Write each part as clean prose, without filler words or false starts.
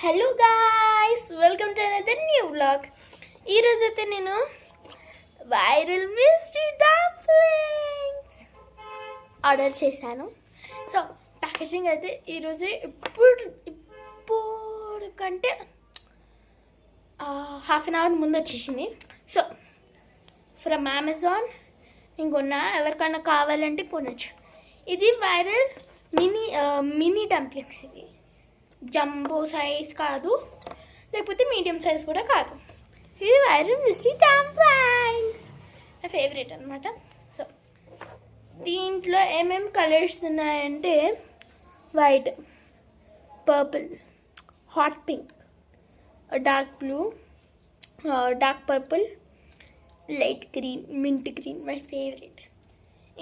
Hello guys, welcome to another new vlog. ఈరోజు అయితే నేను వైరల్ మిస్టరీ డంప్లింగ్స్ ఆర్డర్ చేశాను. సో ప్యాకేజింగ్ అయితే ఈరోజు ఇప్పుడు కంటే హాఫ్ అన్ అవర్ ముందు వచ్చేసింది. సో ఫ్రమ్ అమెజాన్ ఇంకొన్నా ఎవరికైనా కావాలంటే కొనచ్చు. ఇది వైరల్ మినీ డంప్లింగ్స్. ఇది జంబో సైజ్ కాదు, లేకపోతే మీడియం సైజ్ కూడా కాదు. ఇది వైరల్ మిస్టరీ డంప్లింగ్స్ నా ఫేవరెట్ అనమాట. సో దీంట్లో ఏమేమి కలర్స్ ఉన్నాయంటే white, purple, hot pink, dark blue, dark purple, light green, mint green my favourite.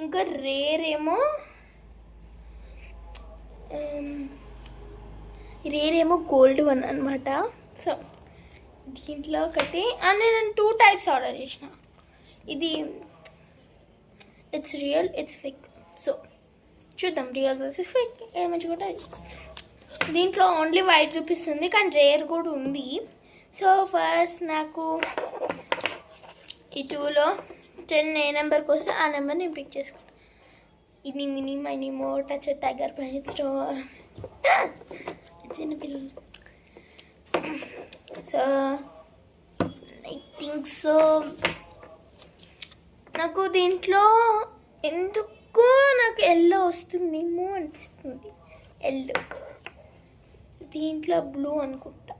ఇంకా రేర్ ఏమో గోల్డ్ వన్ అనమాట. సో దీంట్లో ఒకటి నేను 2 టైప్స్ ఆర్డర్ చేసిన. ఇది it's real, it's fake. So చూద్దాం రియల్ వర్సెస్ ఫేక్ ఏది మంచిగా. దీంట్లో ఓన్లీ వైట్ చూపిస్తుంది, కానీ రేర్ కూడా ఉంది. సో ఫస్ట్ నాకు ఈ 2లో 10 ఏ నెంబర్కి వస్తే ఆ నెంబర్ నేను పిక్ చేసుకుంటాను. ఇది మినీ మైనీ మో టచ్ టైగర్ పై స్టోర్ చిన్నపిల్లలు. సో ఐ థింక్ సో నాకు దీంట్లో ఎందుకో నాకు ఎల్లో వస్తుందేమో అనిపిస్తుంది. ఎల్లో. దీంట్లో బ్లూ అనుకుంటా,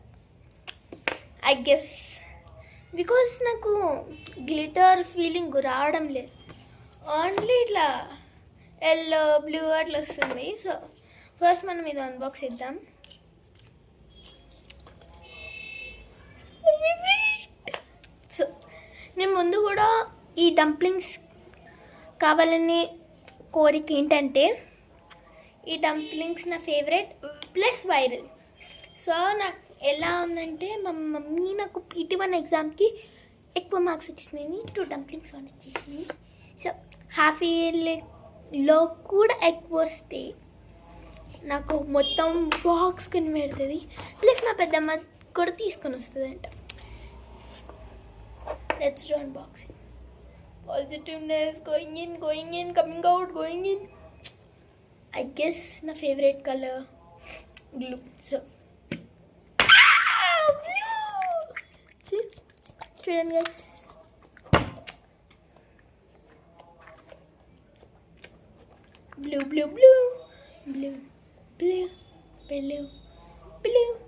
ఐ గెస్, బికాస్ నాకు గ్లిటర్ ఫీలింగ్ రావడం లేదు. ఓన్లీ ఇట్లా ఎల్లో బ్లూ అట్లా వస్తుంది. సో ఫస్ట్ మనం ఇది అన్బాక్స్ చేద్దాం. సో నేను ముందు కూడా ఈ డంప్లింగ్స్ కావాలని కోరిక ఏంటంటే, ఈ డంప్లింగ్స్ నా ఫేవరెట్ ప్లస్ వైరల్. సో నాకు ఎలా ఉందంటే, మా మమ్మీ నాకు PT1 ఎగ్జామ్కి ఎక్కువ మార్క్స్ వచ్చినాయి, 2 డంప్లింగ్స్ ఆర్డర్ చేసింది. సో హాఫ్ ఇయర్లో కూడా ఎక్కువ వస్తే నాకు మొత్తం బాక్స్ కొని పెడుతుంది, ప్లస్ మా పెద్దమ్మ కూడా తీసుకొని వస్తుంది అంట. Let's do unboxing. Positiveness going in, coming out, going in. I guess నా ఫేవరెట్ కలర్ బ్లూ. సో చూడండి guys, blue blue blue blue blue blue